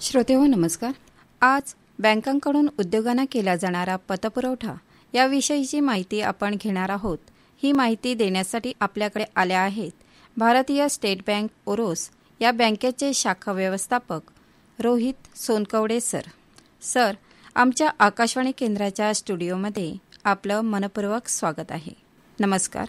श्रोतेहो नमस्कार. आज बँकांकडून उद्योगांना केला जाणारा पतपुरवठा याविषयीची माहिती आपण घेणार आहोत. ही माहिती देण्यासाठी आपल्याकडे आल्या आहेत भारतीय स्टेट बँक ओरोस या बँकेचे शाखा व्यवस्थापक रोहित सोनकवडे सर. सर, आमच्या आकाशवाणी केंद्राच्या स्टुडिओमध्ये आपलं मनपूर्वक स्वागत आहे. नमस्कार.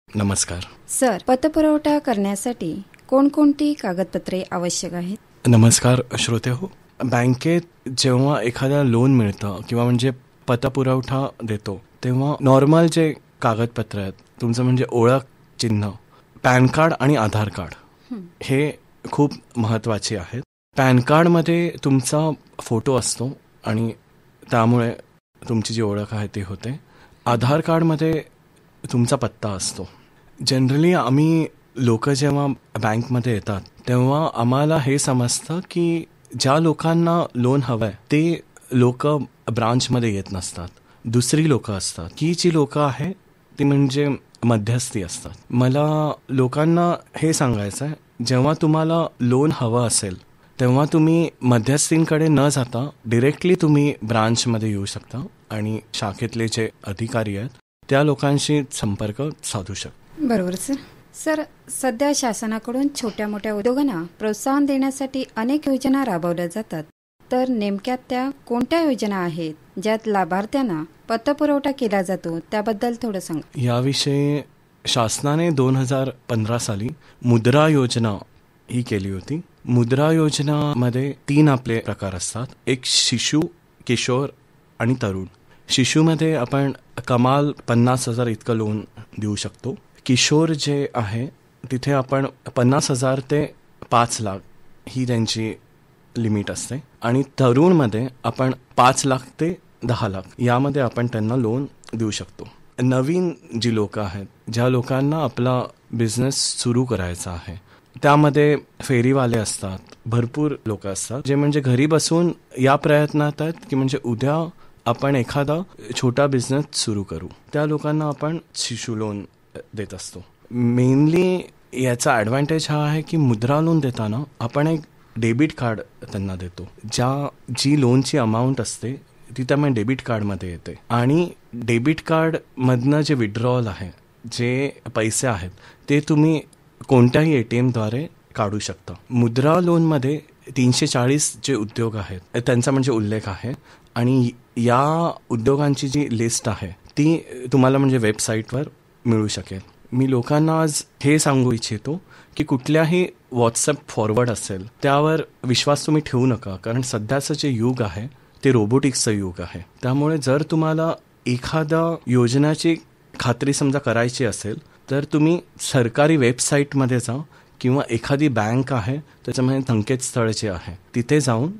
नमस्कार सर, पतपुरवठा करण्यासाठी कोणकोणती कागदपत्रे आवश्यक आहेत? नमस्कार श्रोते हो. बँकेत जेव्हा एखादा लोन मिळतं किंवा म्हणजे पतपुरवठा देतो तेव्हा नॉर्मल जे कागदपत्र आहेत, तुमचं म्हणजे ओळख चिन्ह, पॅन कार्ड आणि आधार कार्ड हे खूप महत्त्वाचे आहेत. पॅन कार्डमध्ये तुमचा फोटो असतो आणि त्यामुळे तुमची जी ओळख आहे ती होते. आधार कार्डमध्ये तुमचा पत्ता असतो. जनरली आम्ही लोक जेव्हा बँकमध्ये येतात तेव्हा आम्हाला हे समजतं की ज्या लोकांना लोन हवं आहे ते लोक ब्रांचमध्ये येत नसतात, दुसरी लोक असतात. ही जी लोक आहे ती म्हणजे मध्यस्थी असतात. मला लोकांना हे सांगायचं आहे, जेव्हा तुम्हाला लोन हवं असेल तेव्हा तुम्ही मध्यस्थींकडे न जाता डिरेक्टली तुम्ही ब्रांचमध्ये येऊ शकता आणि शाखेतले जे अधिकारी आहेत त्या लोकांशी संपर्क साधू शकता. बरोबर सर. सर, सध्या शासनाकडून छोट्या मोठ्या उद्योगांना प्रोत्साहन देण्यासाठी अनेक योजना राबवल्या जातात. तर नेमक्या त्या कोणत्या योजना आहेत ज्यात लाभार्थ्यांना पतपुरवठा केला जातो, त्याबद्दल थोडं सांगा. याविषयी शासनाने 2015 साली मुद्रा योजना ही केली होती. मुद्रा योजनामध्ये 3 आपले प्रकार असतात. एक शिशु, किशोर आणि तरुण. शिशुमध्ये आपण कमाल 50,000 इतकं लोन देऊ शकतो. किशोर जे आहे तिथे आपण 50,000 ते 5 लाख ही त्यांची लिमिट असते आणि तरुणमध्ये आपण 5 लाख ते 10 लाख यामध्ये आपण त्यांना लोन देऊ शकतो. नवीन जी लोक आहेत, ज्या लोकांना आपला बिझनेस सुरू करायचा आहे, त्यामध्ये फेरीवाले असतात, भरपूर लोक असतात जे म्हणजे घरी बसून या प्रयत्नात आहेत की म्हणजे उद्या आपण एखादा छोटा बिझनेस सुरू करू. त्या लोकांना आपण शिशु लोन देत असतो. मेनली याचा ॲडव्हान्टेज हा आहे की मुद्रा लोन देताना आपण एक डेबिट कार्ड त्यांना देतो. जी लोनची अमाऊंट असते ती त्या डेबिट कार्डमध्ये येते आणि डेबिट कार्डमधनं जे विड्रॉल आहे, जे पैसे आहेत ते तुम्ही कोणत्याही ATMद्वारे काढू शकता. मुद्रा लोनमध्ये 340 जे उद्योग आहेत त्यांचा म्हणजे उल्लेख आहे आणि या उद्योगांची जी लिस्ट आहे ती तुम्हाला म्हणजे वेबसाईटवर मिळू शकेल. मी लोकांना आज हे सांगू इच्छितो की कुठल्याही व्हॉट्सअप फॉरवर्ड असेल त्यावर विश्वास तुम्ही ठेवू नका, कारण सध्याचं जे युग आहे ते रोबोटिक्सचं युग आहे. त्यामुळे जर तुम्हाला एखाद्या योजनेची खात्री समजा करायची असेल तर तुम्ही सरकारी वेबसाईटमध्ये जा किंवा एखादी बँक आहे त्याच्यामध्ये संकेतस्थळ जे आहे तिथे जाऊन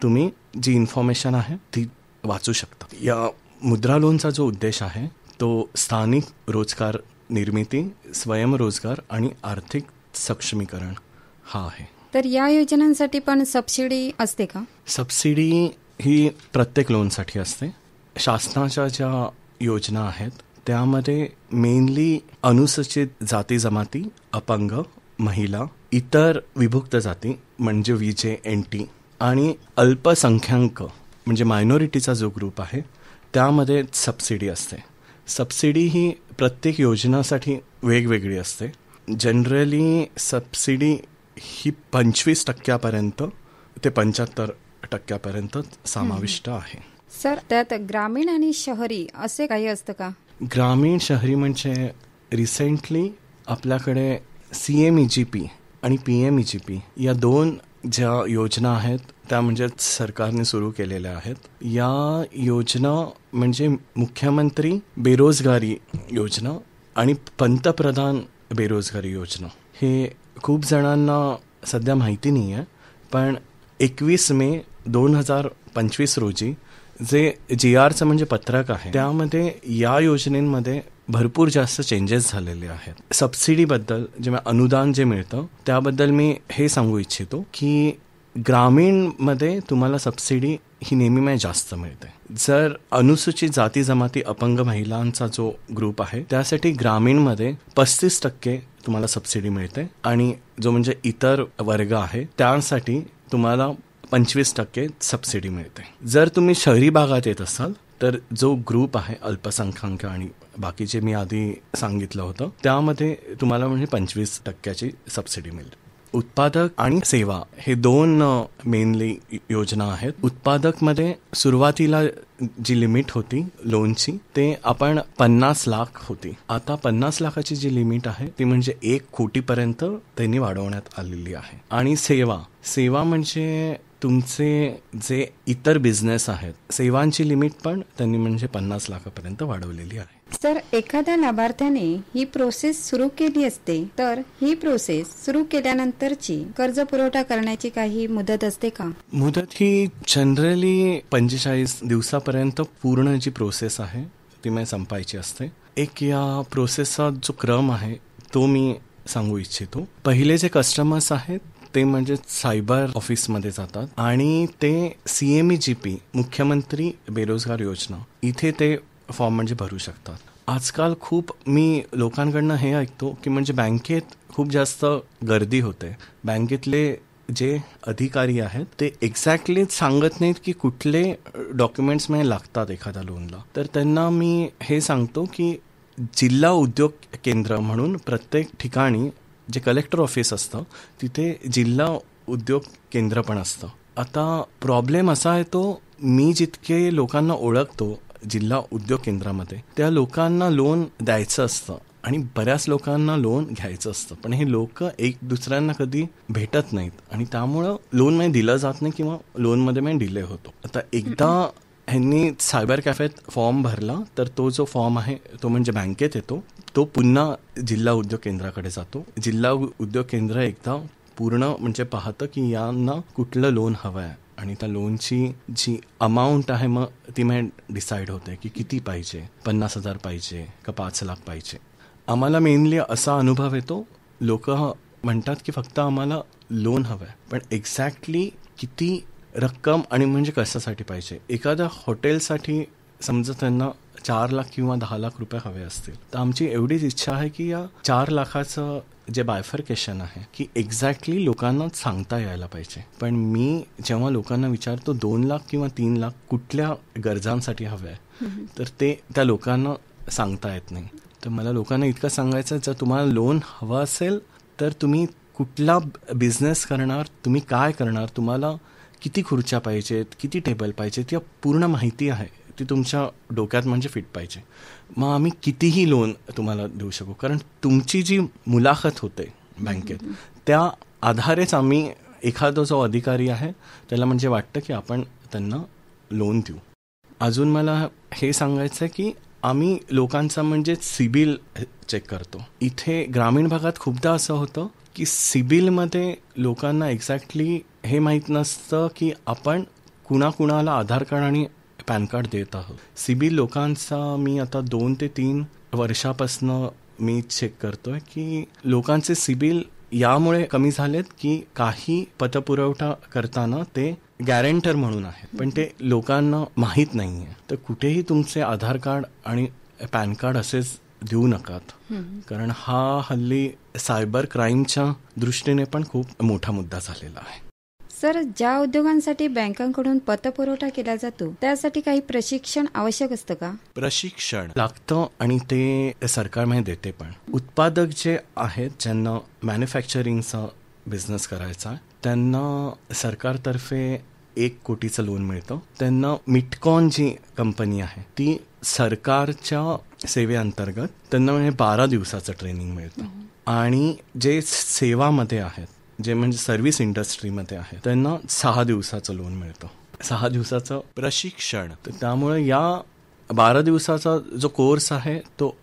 तुम्ही जी इन्फॉर्मेशन आहे ती वाचू शकता. या मुद्रा लोनचा जो उद्देश आहे तो स्थानिक रोजगार निर्मिती, स्वयंरोजगार आणि आर्थिक सक्षमीकरण हा आहे. तर या योजनांसाठी पण सबसिडी असते का? सबसिडी ही प्रत्येक लोनसाठी असते. शासनाच्या ज्या योजना आहेत त्यामध्ये मेनली अनुसूचित जाती जमाती, अपंग, महिला, इतर विभक्त जाती म्हणजे VJ, NT आणि अल्पसंख्याक म्हणजे मायनॉरिटीचा जो ग्रुप आहे त्यामध्ये सबसिडी असते. सबसिडी ही प्रत्येक योजनासाठी वेगवेगळी असते. जनरली सबसिडी ही 25% ते 75% समाविष्ट आहे. सर, त्यात ग्रामीण आणि शहरी असे काही असतं का? ग्रामीण शहरी म्हणजे रिसेंटली आपल्याकडे CMEGP आणि PMEGP या 2 ज्या योजना आहेत त्या म्हणजे सरकारने सुरू केलेल्या आहेत. या योजना म्हणजे मुख्यमंत्री बेरोजगारी योजना आणि पंतप्रधान बेरोजगारी योजना. हे खूप जणांना सध्या माहिती नाही आहे, पण 21 मे 2025 रोजी जे GRचं म्हणजे पत्रक आहे त्यामध्ये या योजनेमध्ये भरपूर जास्त चेंजेस झालेले आहेत. सबसिडीबद्दल जे अनुदान जे मिळतं त्याबद्दल मी हे सांगू इच्छितो की ग्रामीणमध्ये तुम्हाला सबसिडी ही नेहमी जास्त मिळते. जर अनुसूचित जाती जमाती, अपंग महिलांचा जो ग्रुप आहे त्यासाठी ग्रामीणमध्ये 35% तुम्हाला सबसिडी मिळते आणि जो म्हणजे इतर वर्ग आहे त्यासाठी तुम्हाला 25% सबसिडी मिळते. जर तुम्ही शहरी भागात येत असाल तर जो ग्रुप आहे अल्पसंख्याक आणि बाकीचे मी आधी सांगितलं होतं त्यामध्ये तुम्हाला म्हणजे 25% सबसिडी मिळते. उत्पादक आणि सेवा हे दोन मेनली योजना आहेत. उत्पादकमध्ये सुरुवातीला जी लिमिट होती लोनची ते आपण 50 लाख होती. आता 50 लाखाची जी लिमिट आहे ती म्हणजे 1 कोटीपर्यंत त्यांनी वाढवण्यात आलेली आहे. आणि सेवा म्हणजे तुमचे जे इतर बिझनेस आहेत सेवांची लिमिट पण त्यांनी म्हणजे 50 लाखापर्यंत वाढवलेली आहे. सर, एखाद्या लाभार्थ्याने ही प्रोसेस सुरू केली असते तर ही प्रोसेस सुरू केल्यानंतरची कर्ज पुरवठा करण्याची काही मुदत असते का? मुदत ही जनरली 45 दिवसापर्यंत पूर्ण जी प्रोसेस आहे ती मी संपायची असते. एक या प्रोसेसचा जो क्रम आहे तो मी सांगू इच्छितो. पहिले जे कस्टमर्स आहेत ते म्हणजे सायबर ऑफिसमध्ये जातात आणि ते CMEGP मुख्यमंत्री बेरोजगार योजना इथे ते फॉर्म म्हणजे भरू शकतात. आजकाल खूप मी लोकांकडनं हे ऐकतो की म्हणजे बँकेत खूप जास्त गर्दी होते. बँकेतले जे अधिकारी आहेत ते एक्झॅक्टली सांगत नाहीत की कुठले डॉक्युमेंट्स मला लागतात एखाद्या लोनला. तर त्यांना मी हे सांगतो की जिल्हा उद्योग केंद्र म्हणून प्रत्येक ठिकाणी जे कलेक्टर ऑफिस असतं तिथे जिल्हा उद्योग केंद्र पण असतं. आता प्रॉब्लेम असा येतो मी जितके लोकांना ओळखतो जिल्हा उद्योग केंद्रामध्ये त्या लोकांना लोन द्यायचं असतं आणि बऱ्याच लोकांना लोन घ्यायचं असतं. पण हे लोक एक दुसऱ्यांना कधी भेटत नाहीत आणि त्यामुळं लोन मध्ये दिलं जात नाही किंवा लोनमध्ये मी डिले होतो. आता एकदा ह्यांनी सायबर कॅफेत फॉर्म भरला तर तो जो फॉर्म आहे तो म्हणजे बँकेत येतो. तो पुन्हा जिल्हा उद्योग केंद्राकडे जातो. जिल्हा उद्योग केंद्र एकदा पूर्ण म्हणजे पाहतं की यांना कुठलं लोन हवं आहे आणि त्या लोनची जी अमाऊंट आहे मग ती मग डिसाईड होते की किती पाहिजे, 50,000 पाहिजे का 5 लाख पाहिजे. आम्हाला मेनली असा अनुभव येतो लोक म्हणतात की फक्त आम्हाला लोन हवं आहे पण एक्झॅक्टली किती रक्कम आणि म्हणजे कशासाठी पाहिजे. एखाद्या हॉटेलसाठी समजा त्यांना 4 लाख किंवा 10 लाख रुपये हवे असतील तर आमची एवढीच इच्छा आहे की या 4 लाखाचं जे बायफर्केशन आहे की एक्झॅक्टली लोकांना सांगता यायला पाहिजे. पण मी जेव्हा लोकांना विचारतो 2 लाख किंवा 3 लाख कुठल्या गरजांसाठी हवे आहे तर ते त्या लोकांना सांगता येत नाही. तर मला लोकांना इतकं सांगायचं जर तुम्हाला लोन हवं असेल तर तुम्ही कुठला बिझनेस करणार, तुम्ही काय करणार, तुम्हाला किती खुर्च्या पाहिजेत, किती टेबल पाहिजेत या पूर्ण माहिती आहे ती तुमच्या डोक्यात म्हणजे फिट पाहिजे. मग आम्ही कितीही लोन तुम्हाला देऊ शकू कारण तुमची जी मुलाखत होते बँकेत त्या आधारेच आम्ही एखादा जो अधिकारी आहे त्याला म्हणजे वाटतं की आपण त्यांना लोन देऊ. अजून मला हे सांगायचं आहे की आम्ही लोकांचा म्हणजे सिबिल चेक करतो. इथे ग्रामीण भागात खूपदा असं होतं की सिबिलमध्ये लोकांना एक्झॅक्टली हे माहीत नसतं की आपण कुणाकुणाला आधार कार्ड आणि पॅन कार्ड देत आहोत. सिबिल लोकांचा मी आता 2 ते 3 वर्षापासून मी चेक करतोय की लोकांचे सिबिल यामुळे कमी झालेत की काही पतपुरवठा करताना ते गॅरेंटर म्हणून आहेत पण ते लोकांना माहीत नाही आहे. तर कुठेही तुमचे आधार कार्ड आणि पॅन कार्ड असेच देऊ नकात कारण हा हल्ली सायबर क्राईमच्या दृष्टीने पण खूप मोठा मुद्दा झालेला आहे. सर, ज्या उद्योगांसाठी बँकांकडून पतपुरवठा केला जातो त्यासाठी काही प्रशिक्षण आवश्यक असतं का? प्रशिक्षण लागतं आणि ते सरकारमध्ये देते पण. उत्पादक जे आहेत ज्यांना मॅन्युफॅक्चरिंगचा बिझनेस करायचा त्यांना सरकारतर्फे 1 कोटीचं लोन मिळतं. त्यांना मिटकॉन जी कंपनी आहे ती सरकारच्या सेवेअंतर्गत त्यांना म्हणजे 12 दिवसाचं ट्रेनिंग मिळतं. आणि जे सेवामध्ये आहेत जे म्हणजे सर्व्हिस इंडस्ट्रीमध्ये आहे त्यांना 6 दिवसाचं लोन मिळतं, 6 दिवसाचं प्रशिक्षण. तर त्यामुळे या 12 दिवसाचा जो कोर्स आहे तो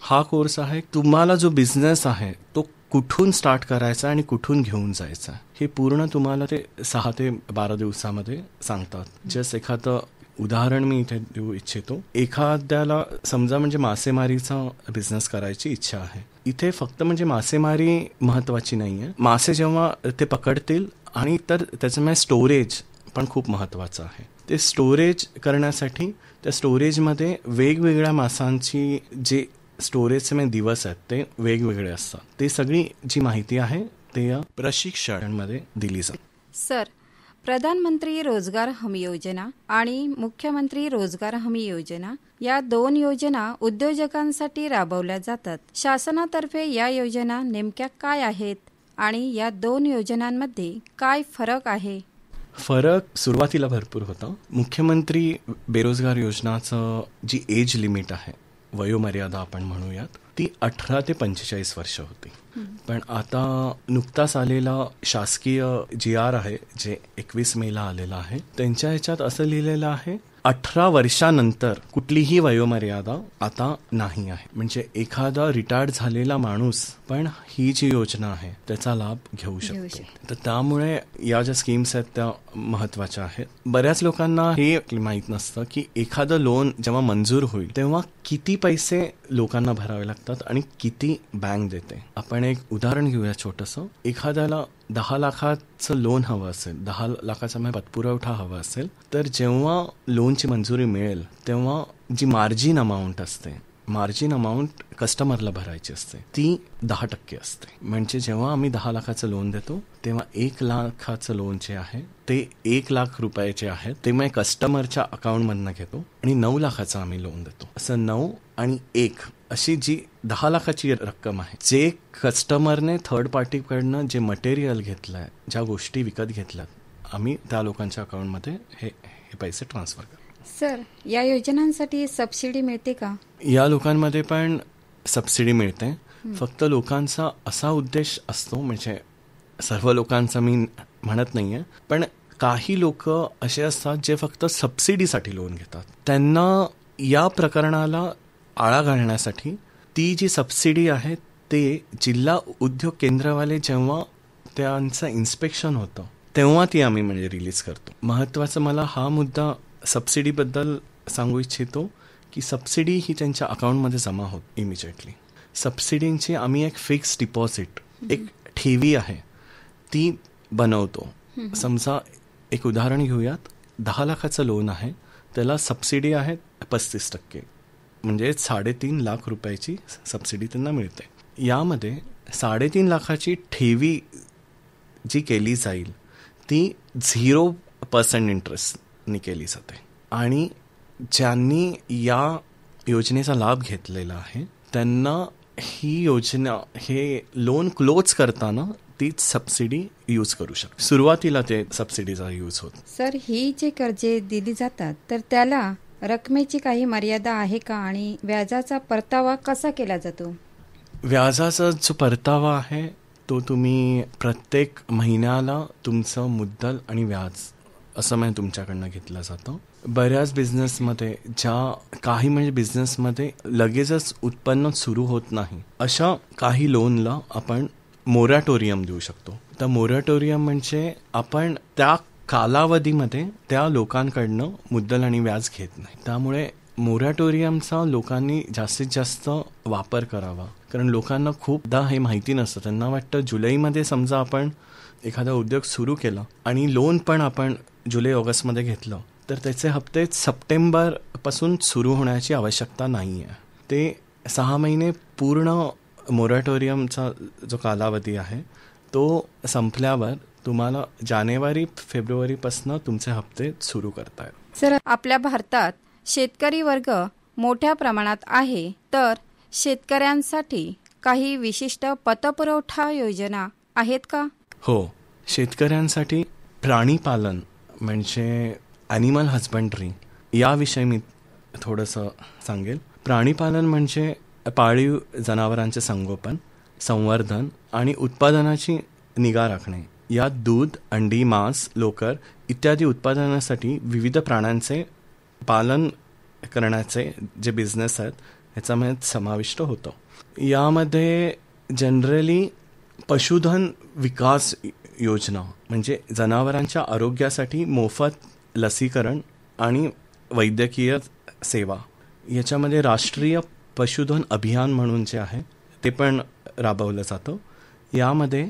हा कोर्स आहे तुम्हाला जो बिझनेस आहे तो कुठून स्टार्ट करायचा आणि कुठून घेऊन जायचा हे पूर्ण तुम्हाला ते 6 ते 12 दिवसामध्ये सांगतात. जस्ट एखादं उदाहरण मी इथे देऊ इच्छितो. एखाद्याला समजा म्हणजे मासेमारीचा बिझनेस करायची इच्छा आहे. इथे फक्त म्हणजे मासेमारी महत्वाची नाहीये. मासे जेव्हा ते पकडतील आणि तर त्याचं स्टोरेज पण खूप महत्वाचं आहे. ते स्टोरेज करण्यासाठी त्या स्टोरेजमध्ये वेगवेगळ्या मासांची जे स्टोरेजचे दिवस आहेत ते वेगवेगळे असतात. ते सगळी जी माहिती आहे ते या प्रशिक्षणामध्ये दिली जाते. सर, प्रधानमंत्री रोजगार हमी योजना आणि मुख्यमंत्री रोजगार हमी योजना या 2 योजना उद्योजकांसाठी राबवल्या जातात. शासनातर्फे या योजना नेमक्या काय आहेत आणि या 2 योजनांमध्ये काय फरक आहे? फरक सुरुवातीला भरपूर होता. मुख्यमंत्री बेरोजगार योजनाचं जी एज लिमिट आहे, वयोमर्यादा आपण म्हणूयात, ती 18 ते 45 वर्ष होती. पण आता नुकताच आलेला शासकीय GR आहे, जे 21 मेला आलेला आहे, त्यांच्या ह्याच्यात असं लिहिलेलं आहे 18 वर्षानंतर कुठलीही वयोमर्यादा आता नाही आहे. म्हणजे एखादा रिटायर्ड झालेला माणूस पण ही जी योजना आहे त्याचा लाभ घेऊ शकतो. तर त्यामुळे या ज्या स्कीम्स आहेत त्या महत्वाच्या आहेत. बऱ्याच लोकांना हे माहीत नसतं की एखादं लोन जेव्हा मंजूर होईल तेव्हा किती पैसे लोकांना भरावे लागतात आणि किती बँक देते. आपण एक उदाहरण घेऊया छोटंसं. एखाद्याला 10 लाखाचं लोन हवं असेल, 10 लाखाचा पतपुरवठा हवा असेल, तर जेव्हा लोनची मंजुरी मिळेल तेव्हा जी मार्जिन अमाऊंट असते, मार्जिन अमाऊंट कस्टमरला भरायची असते, ती 10% असते. म्हणजे जेव्हा आम्ही 10 लाखाचं लोन देतो तेव्हा 1 लाखाचं लोन जे आहे ते 1 लाख रुपयाचे आहेत, ते मी कस्टमरच्या अकाउंटमधनं घेतो आणि 9 लाखाचं आम्ही लोन देतो. असं 9 आणि 1 अशी जी 10 लाखाची रक्कम आहे, जे कस्टमरने थर्ड पार्टीकडनं जे मटेरियल घेतलंय, ज्या गोष्टी विकत घेतल्यात, आम्ही त्या लोकांच्या अकाउंटमध्ये हे पैसे ट्रान्सफर करतो. सर, या योजनांसाठी सबसिडी मिळते का? या लोकांमध्ये पण सबसिडी मिळते. फक्त लोकांचा असा उद्देश असतो, म्हणजे सर्व लोकांचा मी म्हणत नाहीये, पण काही लोक असे असतात जे फक्त सबसिडीसाठी लोन घेतात. त्यांना या प्रकरणाला आळा घालण्यासाठी ती जी सबसिडी आहे ते जिल्हा उद्योग केंद्रवाले जेव्हा त्यांचं इन्स्पेक्शन होतं तेव्हा ती आम्ही म्हणजे रिलीज करतो. महत्त्वाचं मला हा मुद्दा सबसिडीबद्दल सांगू इच्छितो की सबसिडी ही त्यांच्या अकाउंटमध्ये जमा होत इमिजिएटली. सबसिडींची आम्ही एक फिक्स डिपॉझिट, एक ठेवी आहे, ती बनवतो. समजा एक उदाहरण घेऊयात. 10 लाखाचं लोन आहे, त्याला सबसिडी आहे 35%, म्हणजे 3.5 लाख रुपयाची सबसिडी त्यांना मिळते. यामध्ये 3.5 लाखाची ठेवी जी केली जाईल ती 0% इंटरेस्टनी केली जाते. आणि ज्यांनी या योजनेचा लाभ घेतलेला आहे त्यांना ही योजना, हे लोन क्लोज करताना तीच सबसिडी यूज करू शकतो. सुरुवातीला ते सबसिडीचा यूज होतो. सर, ही जी कर्जे दिली जातात तर त्याला रकमेची काही मर्यादा आहे का आणि व्याजाचा परतावा कसा केला जातो? व्याजाचा जो परतावा आहे तो तुम्ही प्रत्येक महिन्याला तुमचं मुद्दल आणि व्याज असं म्हणजे तुमच्याकडनं घेतलं जातं. बऱ्याच बिझनेसमध्ये काही म्हणजे बिझनेसमध्ये लगेचच उत्पन्न सुरू होत नाही, अशा काही लोनला आपण मोरॅटोरियम देऊ शकतो. तर मोरॅटोरियम म्हणजे आपण त्या कालावधीमध्ये त्या लोकांकडनं मुद्दल आणि व्याज घेत नाही. त्यामुळे मोरॅटोरियमचा लोकांनी जास्तीत जास्त वापर करावा, कारण लोकांना खूपदा हे माहिती नसतं. त्यांना वाटतं जुलैमध्ये समजा आपण एखादा उद्योग सुरू केला आणि लोन पण आपण जुलै ऑगस्टमध्ये घेतलं तर त्याचे हप्ते सप्टेंबरपासून सुरू होण्याची आवश्यकता नाही आहे. ते 6 महिने पूर्ण मोरॅटोरियमचा जो कालावधी आहे तो संपल्यावर तुम्हाला जानेवारी-फेब्रुवारीपासून तुमचे हप्ते सुरू करता येतात. सर, आपल्या भारतात शेतकरी वर्ग मोठ्या प्रमाणात आहे, तर शेतकऱ्यांसाठी काही विशिष्ट पतपुरवठा योजना आहेत का? हो, शेतकऱ्यांसाठी प्राणीपालन म्हणजे ॲनिमल हजबंड्री याविषयी मी थोडंसं सांगेल. प्राणीपालन म्हणजे पाळीव जनावरांचे संगोपन, संवर्धन आणि उत्पादनाची निगा राखणे. यात दूध, अंडी, मांस, लोकर इत्यादी उत्पादनासाठी विविध प्राण्यांचे पालन करण्याचे जे बिझनेस आहेत ह्याच्यामध्ये समाविष्ट होतं. यामध्ये जनरली पशुधन विकास योजना म्हणजे जनावरांच्या आरोग्यासाठी मोफत लसीकरण आणि वैद्यकीय सेवा, याच्यामध्ये राष्ट्रीय पशुधन अभियान म्हणून जे आहे ते पण राबवलं जातं. यामध्ये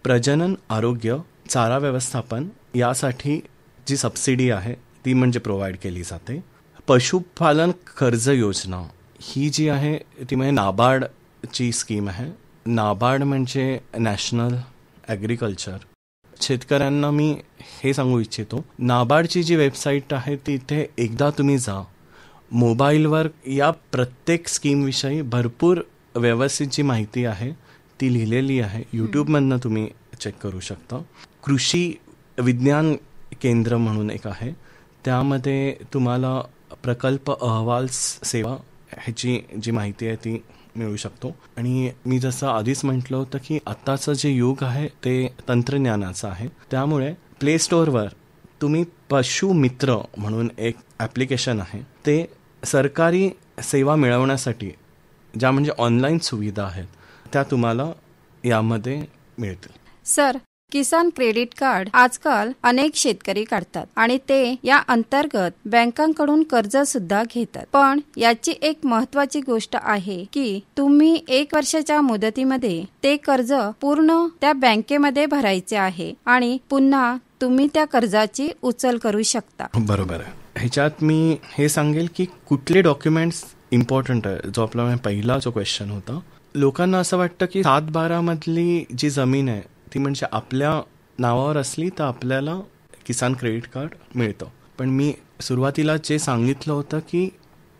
प्रजनन आरोग्य, चारा व्यवस्थापन यासाठी जी सबसिडी आहे ती म्हणजे प्रोव्हाइड केली जाते. पशुपालन कर्ज योजना ही जी आहे ती म्हणजे नाबार्डची स्कीम आहे. नाबार्ड म्हणजे नॅशनल ॲग्रिकल्चर शेतकऱ्यांना मी हे सांगू इच्छितो, नाबार्डची जी वेबसाईट आहे तिथे एकदा तुम्ही जा. मोबाईलवर या प्रत्येक स्कीमविषयी भरपूर व्यवस्थित जी माहिती आहे ती लिहिलेली आहे. यूट्यूबमधनं तुम्ही चेक करू शकता. कृषी विज्ञान केंद्र म्हणून एक आहे, त्यामध्ये तुम्हाला प्रकल्प अहवाल सेवा ह्याची जी माहिती आहे ती मिळू शकतो. आणि मी जसं आधीच म्हटलं होतं की आत्ताचं जे युग आहे ते तंत्रज्ञानाचं आहे, त्यामुळे प्ले स्टोअरवर तुम्ही पशु मित्र म्हणून एक ॲप्लिकेशन आहे, ते सरकारी सेवा मिळवण्यासाठी ज्या म्हणजे ऑनलाईन सुविधा आहेत त्या तुम्हाला यामध्ये मिळतील. सर, किसान क्रेडिट कार्ड आजकाल अनेक शेतकरी काढतात आणि ते या अंतर्गत बँकांकडून कर्ज सुद्धा घेतात. पण याची एक महत्वाची गोष्ट आहे की तुम्ही 1 वर्षाच्या मुदतीमध्ये ते कर्ज पूर्ण त्या बँकेमध्ये भरायचे आहे आणि पुन्हा तुम्ही त्या कर्जाची उचल करू शकता. बरोबर आहे. ह्याच्यात मी हे सांगेल की कुठले डॉक्युमेंट्स इम्पॉर्टंट आहे. जो आपला पहिला जो क्वेश्चन होता, लोकांना असं वाटतं की 7-12 मधली जी जमीन आहे ती म्हणजे आपल्या नावावर असली तर आपल्याला किसान क्रेडिट कार्ड मिळतं. पण मी सुरुवातीला जे सांगितलं होतं की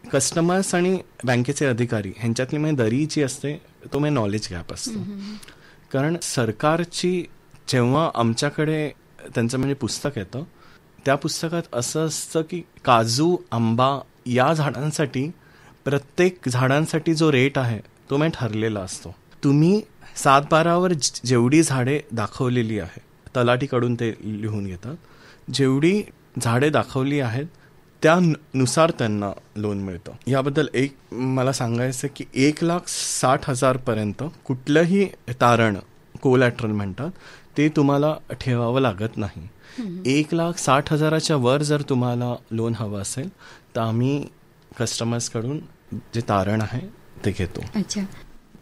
कस्टमर्स आणि बँकेचे अधिकारी ह्यांच्यातली म्हणजे दरी जी असते तो म्हणजे नॉलेज गॅप असतो. कारण सरकारची जेव्हा आमच्याकडे त्यांचं म्हणजे पुस्तक येतं, त्या पुस्तकात असं असतं की काजू, आंबा या झाडांसाठी प्रत्येक झाडांसाठी जो रेट आहे तो म्हणजे ठरलेला असतो. तुम्ही 7-12वर जेवढी झाडे दाखवलेली आहे, तलाठीकडून ते लिहून घेतात, जेवढी झाडे दाखवली आहेत त्यानुसार त्यांना लोन मिळतं. याबद्दल एक मला सांगायचं की 1,60,000 पर्यंत कुठलंही तारण, कोलॅटरल म्हणतात, ते तुम्हाला ठेवावं लागत नाही. 1,60,000च्या वर जर तुम्हाला लोन हवं असेल तर आम्ही कस्टमर्सकडून जे तारण आहे ते घेतो. अच्छा.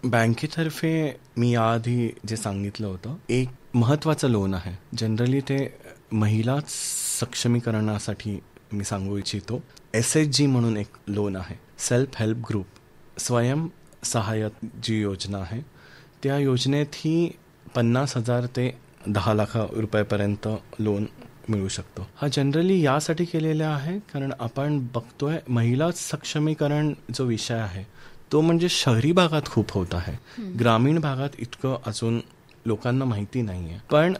बँकेतर्फे मी याआधी जे सांगितलं होतं, एक महत्त्वाचं लोन आहे. जनरली ते महिला सक्षमीकरणासाठी मी सांगू इच्छितो. SHG म्हणून एक लोन आहे, सेल्फ हेल्प ग्रुप, स्वयंसहाय्यक जी योजना आहे, त्या योजनेत ही 50,000 ते 10 लाख रुपयापर्यंत लोन मिळू शकतो. हा जनरली यासाठी केलेला आहे कारण आपण बघतोय महिला सक्षमीकरण जो विषय आहे तो म्हणजे शहरी भागात खूप होत आहे. ग्रामीण भागात इतकं अजून लोकांना माहिती नाही आहे. पण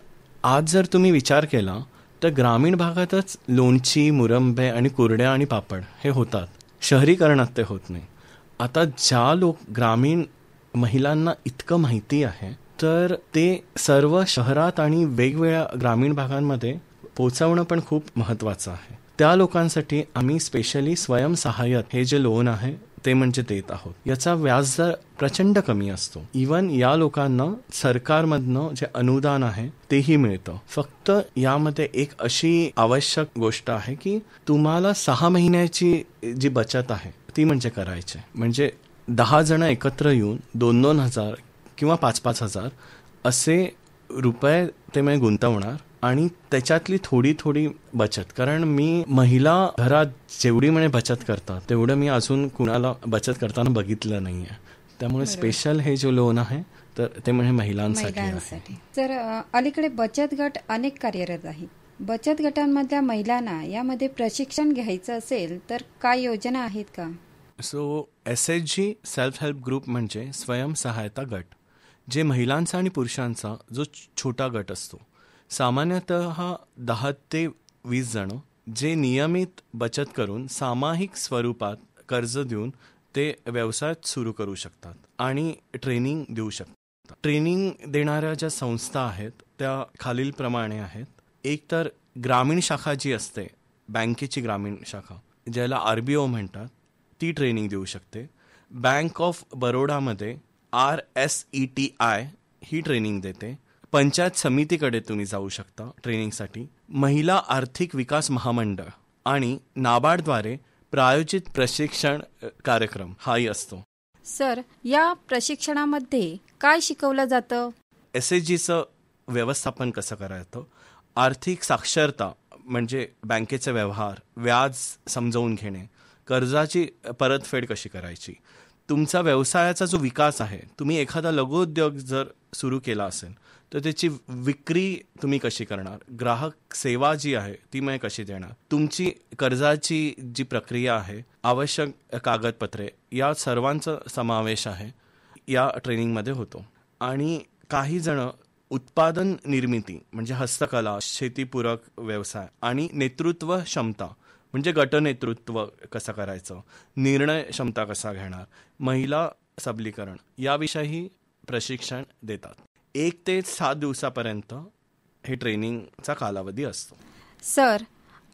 आज जर तुम्ही विचार केला तर ग्रामीण भागातच लोणची, मुरंबे आणि कुरड्या आणि पापड हे होतात, शहरीकरणात ते होत नाही. आता ज्या ग्रामीण महिलांना इतकं माहिती आहे तर ते सर्व शहरात आणि वेगवेगळ्या ग्रामीण भागांमध्ये पोहोचवणं पण खूप महत्त्वाचं आहे. त्या लोकांसाठी आम्ही स्पेशली स्वयंसहाय्यक हे जे लोन आहे ते म्हणजे देत आहोत. याचा व्याजदर प्रचंड कमी असतो. इवन या लोकांना सरकारमधनं जे अनुदान आहे तेही मिळतं. फक्त यामध्ये एक अशी आवश्यक गोष्ट आहे की तुम्हाला 6 महिन्याची जी बचत आहे ती म्हणजे करायची. म्हणजे 10 जण एकत्र येऊन 2-2 हजार किंवा 5-5 हजार असे रुपये ते म्हणजे गुंतवणार आणि त्याच्यातली थोडी थोडी बचत. कारण मी महिला घरात जेवढी म्हणजे बचत करतात तेवढं मी अजून कुणाला बचत करताना बघितलं नाही आहे. त्यामुळे स्पेशल हे जे लोन आहे तर ते म्हणजे महिलांसाठी आहे. तर अलीकडे बचत गट अनेक कार्यरत आहेत. बचत गटांमधल्या महिलांना यामध्ये प्रशिक्षण घ्यायचं असेल तर काय योजना आहेत का? So SHG self help group म्हणजे स्वयंसहायता गट, जे महिलांचा आणि पुरुषांचा जो छोटा गट असतो. सामान्यतः 10 ते 20 जण जे नियमित बचत करून सामायिक स्वरूपात कर्ज देऊन ते व्यवसायात सुरू करू शकतात आणि ट्रेनिंग देऊ शकतात. ट्रेनिंग देणाऱ्या ज्या संस्था आहेत त्या खालीलप्रमाणे आहेत. एक तर ग्रामीण शाखा जी असते, बँकेची ग्रामीण शाखा ज्याला RBO म्हणतात, ती ट्रेनिंग देऊ शकते. बँक ऑफ बरोडामध्ये RSETI ही ट्रेनिंग देते. पंचायत समितीकडे तुम्ही जाऊ शकता ट्रेनिंगसाठी. महिला आर्थिक विकास महामंडळ आणि नाबार्डद्वारे प्रायोजित प्रशिक्षण कार्यक्रम हाही असतो. सर, या प्रशिक्षणामध्ये काय शिकवलं जातं? SHGचं व्यवस्थापन कसं करायचं, आर्थिक साक्षरता म्हणजे बँकेचे व्यवहार, व्याज समजावून घेणे, कर्जाची परतफेड कशी करायची, तुमचा व्यवसायाचा जो विकास आहे, तुम्ही एखादा लघुउद्योग जर सुरू केला असेल तर त्याची विक्री तुम्ही कशी करणार, ग्राहक सेवा जी आहे ती मग कशी देणार, तुमची कर्जाची जी प्रक्रिया आहे, आवश्यक कागदपत्रे, या सर्वांचा समावेश आहे या ट्रेनिंगमध्ये होतो. आणि काही जण उत्पादन निर्मिती म्हणजे हस्तकला, शेतीपूरक व्यवसाय आणि नेतृत्व क्षमता म्हणजे गटनेतृत्व कसं करायचं, निर्णय क्षमता कसा घेणार, महिला सबलीकरण याविषयी प्रशिक्षण देतात. 1 ते 7 दिवसापर्यंत हे ट्रेनिंगचा कालावधी असतो. सर,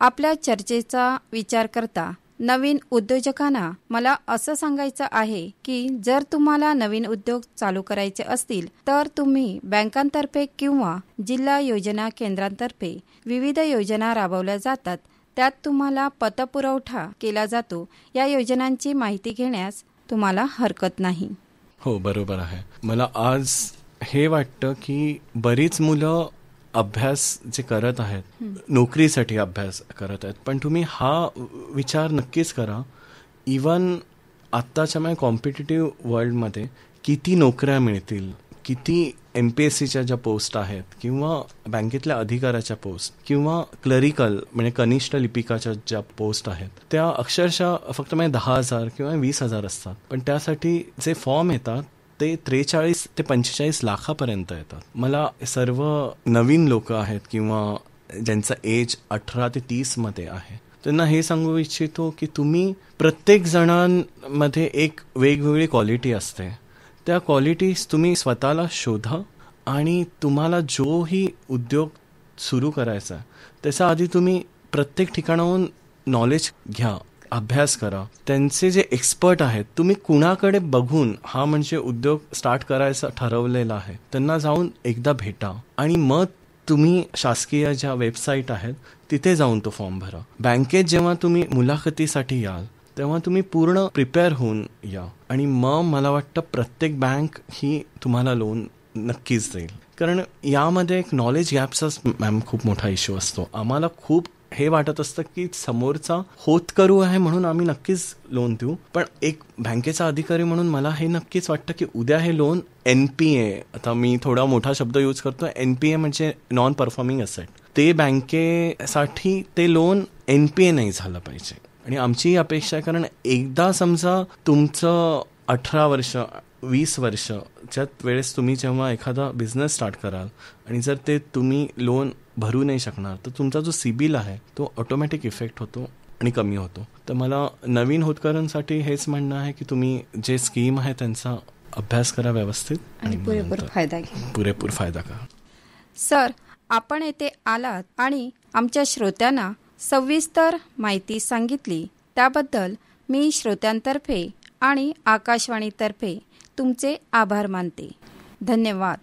आपल्या चर्चेचा विचार करता नवीन उद्योजकांना मला असं सांगायचं आहे की जर तुम्हाला नवीन उद्योग चालू करायचे असतील तर तुम्ही बँकांतर्फे किंवा जिल्हा योजना केंद्रांतर्फे विविध योजना राबवल्या जातात, त्यात तुम्हाला पतपुरवठा केला जातो. या योजनांची माहिती घेण्यास तुम्हाला हरकत नाही. हो, बरोबर आहे. मला आज हे वाटतं की बरीच मुलं अभ्यास जे करत आहेत, नोकरीसाठी अभ्यास करत आहेत, पण तुम्ही हा विचार नक्कीच करा, इवन आत्ताच्या माझ्या कॉम्पिटिटिव्ह वर्ल्डमध्ये किती नोकऱ्या मिळतील, किती MPSCच्या ज्या पोस्ट आहेत किंवा बँकेतल्या अधिकाऱ्याच्या पोस्ट किंवा क्लरिकल म्हणजे कनिष्ठ लिपिकाच्या ज्या पोस्ट आहेत त्या अक्षरशः फक्त 10,000 किंवा 20,000 असतात, पण त्यासाठी जे फॉर्म येतात ते 43 ते 45 लाखापर्यंत येतात. मला सर्व नवीन लोक आहेत किंवा ज्यांचं एज 18 ते 30 मध्ये आहे त्यांना हे सांगू इच्छितो की तुम्ही प्रत्येक जणांमध्ये एक वेगवेगळी क्वालिटी असते, त्या क्वालिटीज तुम्ही स्वतःला शोधा आणि तुम्हाला जोही उद्योग सुरू करायचा त्याच्या आधी तुम्ही प्रत्येक ठिकाणाहून नॉलेज घ्या, अभ्यास करा. त्यांचे जे एक्सपर्ट आहेत तुम्ही कुणाकडे बघून हा म्हणजे उद्योग स्टार्ट करायचा ठरवलेला आहे त्यांना जाऊन एकदा भेटा आणि मग तुम्ही शासकीय ज्या वेबसाईट आहेत तिथे जाऊन तो फॉर्म भरा. बँकेत जेव्हा तुम्ही मुलाखतीसाठी याल तेव्हा तुम्ही पूर्ण प्रिपेअर होऊन या आणि मग मला वाटतं प्रत्येक बँक ही तुम्हाला लोन नक्कीच देईल. कारण यामध्ये एक नॉलेज गॅपचाच मॅम खूप मोठा इश्यू असतो. आम्हाला खूप हे वाटत असतं की समोरचा होतकरू आहे म्हणून आम्ही नक्कीच लोन देऊ, पण एक बँकेचा अधिकारी म्हणून मला हे नक्कीच वाटतं की उद्या हे लोन NPA, आता मी थोडा मोठा शब्द यूज करतो, NPA म्हणजे नॉन परफॉर्मिंग असेट, ते बँकेसाठी ते लोन NPA नाही झालं पाहिजे. आणि आमची अपेक्षा आहे, कारण एकदा समजा तुमचं 18 वर्ष 20 वर्षच्या वेळेस तुम्ही जेव्हा एखादा बिझनेस स्टार्ट कराल आणि जर ते तुम्ही लोन भरू नाही शकणार तर तुमचा जो सिबिल आहे तो ऑटोमॅटिक इफेक्ट होतो आणि कमी होतो. तर मला नवीन होतकरांसाठी हेच म्हणणं आहे की तुम्ही जे स्कीम आहे त्यांचा अभ्यास करा व्यवस्थित आणि पुरेपूर फायदा करा. सर, आपण येथे आलात आणि आमच्या श्रोत्यांना सविस्तर माहिती सांगितली त्याबद्दल मी श्रोत्यांतर्फे आणि आकाशवाणीतर्फे तुमचे आभार मानते. धन्यवाद.